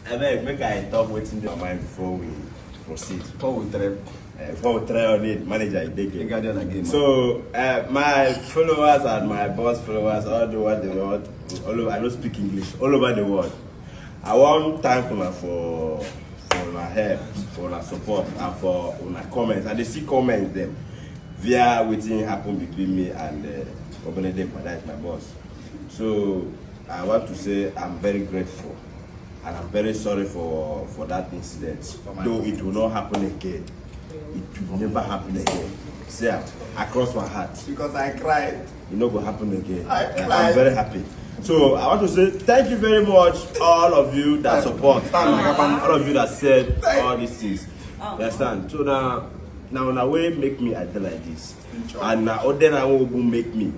I make I talk what's in my mind before we proceed. Before we try on it, manager, again. So my followers and my boss followers all over the world, I don't speak English, all over the world. I want thank you for my help, for my support, and for my comments. And they see comments them via waiting happen between me and Obenede, that is my boss. So I want to say I'm very grateful. And I'm very sorry for that incident. Though it will not happen again. It will never happen again. See, I cross my heart. Because I cried. It not gonna happen again. I'm very happy. So I want to say thank you very much, all of you that support, all of you that said all these things. You understand? So now in a way make me I tell like this. And now then I will make me.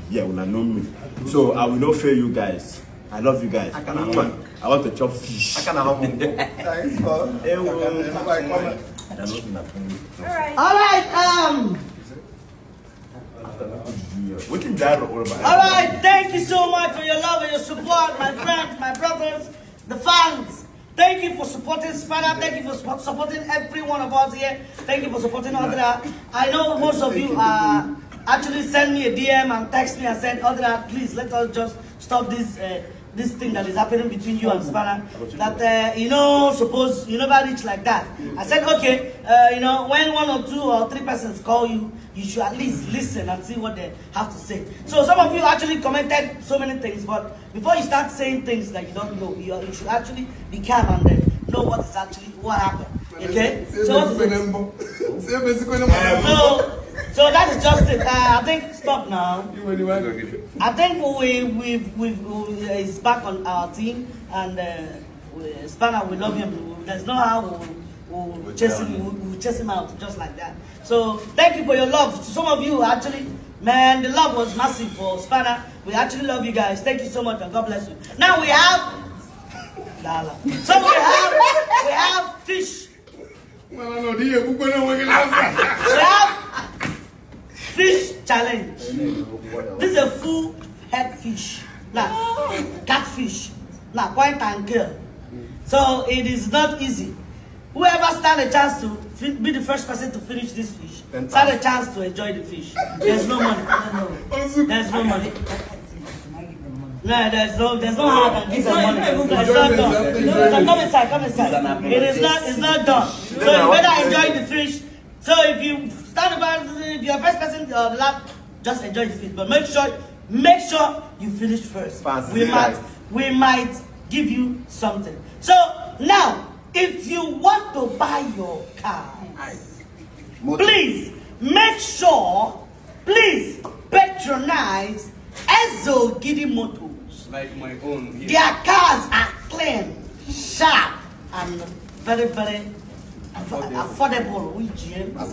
When I know me. So I will not fail you guys. I love you guys. I want to chop fish. Thanks for Alright, Alright, thank you so much for your love and your support, my friends, my brothers, the fans. Thank you for supporting Spanner. Thank you for supporting every one of us here. Thank you for supporting Audra. I know most of you actually send me a DM and text me and said, Audra, please let us just stop this this thing that is happening between you and Spanner. That suppose you never reach like that. I said, okay, when 1 or 2 or 3 persons call you, you should at least listen and see what they have to say. So some of you actually commented so many things, but before you start saying things that you don't know, you should actually be calm and know what is actually what happened. Okay? So that is just it. I think stop now. I think he's back on our team, and Spanner, we love him. There's no how we'll chase him out just like that. So thank you for your love. Some of you actually, man, the love was massive for Spanner. We actually love you guys. Thank you so much, and God bless you. Now we have so we have fish. We have fish challenge. This is a full head fish. Now, catfish. Now, point and kill. So it is not easy. Whoever stand a chance to be the first person to finish this fish, stand a chance to enjoy the fish. There's no money. There's no money. No, there's no how I can give them money. It's not done. So come inside. It's not done. So you better enjoy the fish. So if you if you're first person on the lap, just enjoy the fish. But make sure you finish first. We might give you something. So now, if you want to buy your car, please patronize Ezo Gidi Motors. Like my own. Their cars are clean, sharp, and very, very affordable. As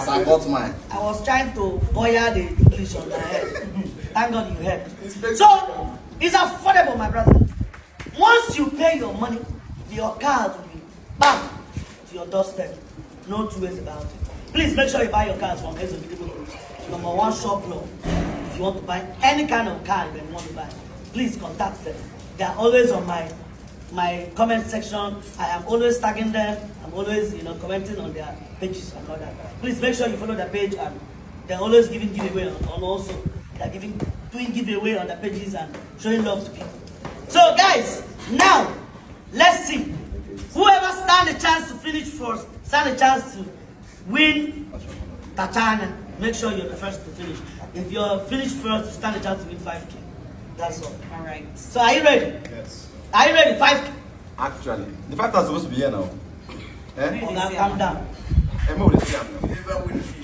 I got mine. I was trying to boil the English on my head. Thank God you helped. So it's affordable, my brother. Once you pay your money, your cars will be back to your doorstep. No 2 ways about it. Please make sure you buy your cars from Ezo Gidi Motors. #1 shop floor. If you want to buy any kind of car you want to buy, please contact them. They are always on my comment section. I am always tagging them. I'm always commenting on their pages and all that. Please make sure you follow their page, and they're always giving giveaway on also. They're doing giveaway on their pages and showing love to people. So guys, now let's see. Whoever stand a chance to finish first, stand a chance to win Tatana. Make sure you're the first to finish. If you're finished first, you stand a chance to win 5K. That's all. Alright. So are you ready? Yes. Are you ready? 5K? Actually, the 5 are supposed to be here now. Oh, now calm down.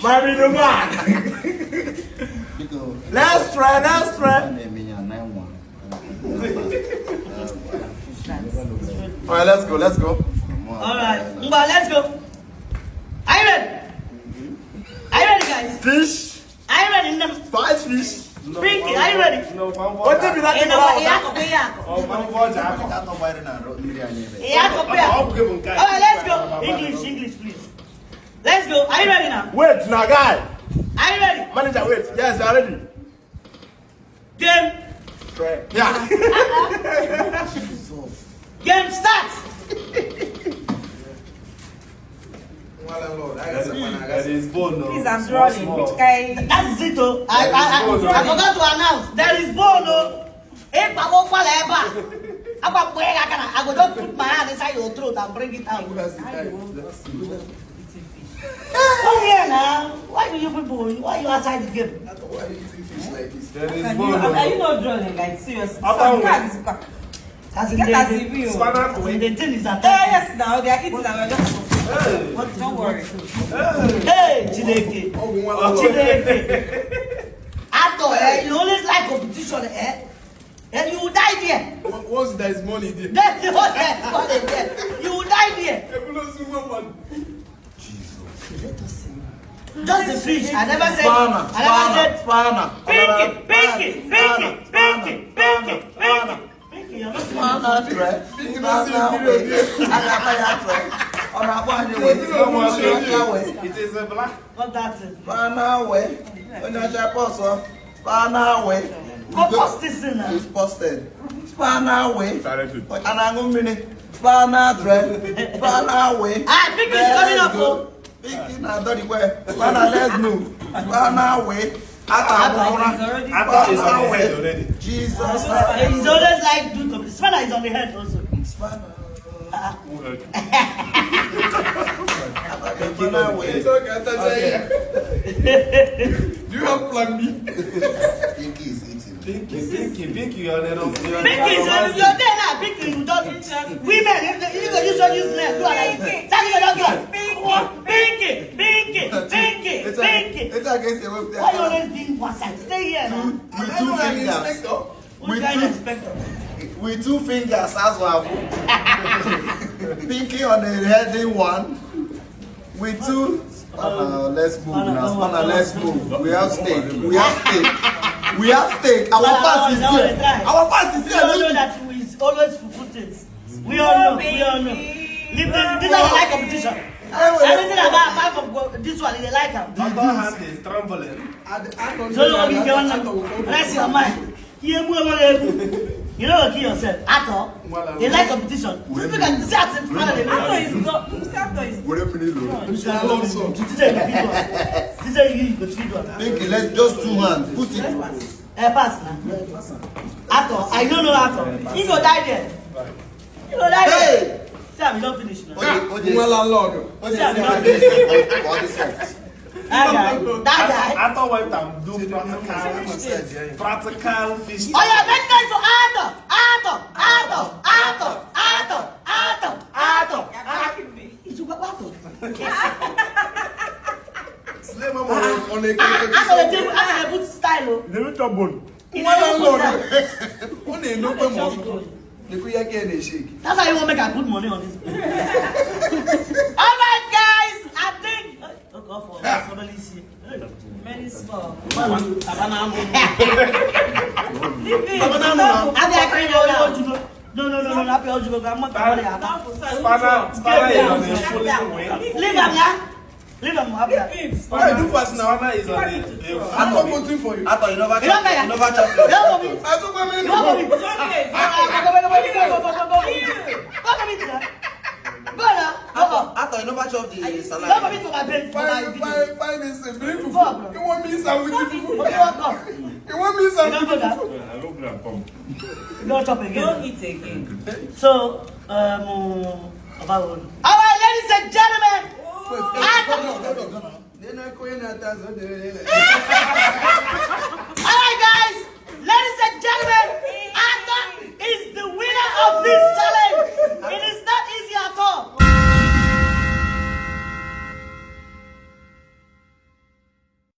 Marry the man. Let's try. Alright, let's go. Alright, let's go. Are you ready? Are you ready, guys? Fish. Are you ready? 5 fish. Pinky, are you ready? What did you like? Alright, let's go. English, please. Let's go. Are you ready now? Wait, now, guy. Are you ready? Manager, wait. Yes, I'm ready. Game. Yeah. Game Game start. That is bone. Please, I'm drawing. Which guy? That's it, oh. I forgot to announce. There is bone, oh. Hey, Papa, I go just put my hand inside your throat and bring it out. Come here now. Why do you people? Why are you outside the game? There is Are bone. you not drawing? Like, seriously? As in That's the real. the thing is that. Yes, now they are eating and we're just. What? Don't worry. Hey, Chineke. Chineke. After, you always like competition, eh? And you will die there. Once there is money there. That's the whole thing there. You will die there. Let us see. Just the fish. I never said. I never said. Pinky. You're not It is a black. What that's it. Post this in now. It's posted. Spanner way. Started to. And I'm going to Spanner dread. Spanner way. Ah, Pinky is coming up, oh. Pinky now, dirty way. Spanner, let's move. Spanner way. I thought it's on the head already. Jesus. He's always like do competition. Spanner is on the head also. Spanner. Spanner way. Do you have plan B? Pinky is eating. Pinky, you're the Pinky is you're there now. Pinky, you don't. Women, you go use men. Do like Pinky. It's against the way. Why you always being one side? Stay here now. With two fingers. Which kind of inspector? With two fingers as well. Pinky on the heading one. With two. Let's move now. Spanner, let's move. We have steak. Our pass is here. Our pass is We all know here. that we is always full things. We all know. Leave this are like competition. Everything apart from this one, they like them. I don't have this trembling. So you want to get one? Rest your mind. You know, kill yourself. At all. They like competition. Look at this accent. This is Pinky, let's just two hands. Put it. pass now. At all. I don't know at all. If you die there. You go die there. See, I'm not finished now. That guy. I thought what I'm doing practical fish. Oh yeah, make noise to Ato. It's what Ato. Slave on the After the table, after they put style. The little bone. That's how you want to make a good money on this. Alright guys, I think go for somebody see. Many small. No, happy Ojugo. I'm not going to Spanner is on the full way. leave him, yeah? Leave him up there. Why do fast now? Spanner is on the I'm not voting for you. I thought you never You don't care. never chopped You don't your. go I took my You money. don't go It's okay. Go now. I thought you never chopped the Don't salad. come into my bed for my video. Find this. Bring Go up, bro. You want me inside with you? Okay, welcome. You want me You inside don't with go you? now. I don't grab pump. You don't chop Don't again. eat again. So, alright, ladies and gentlemen. Wait, no. They're not going at us.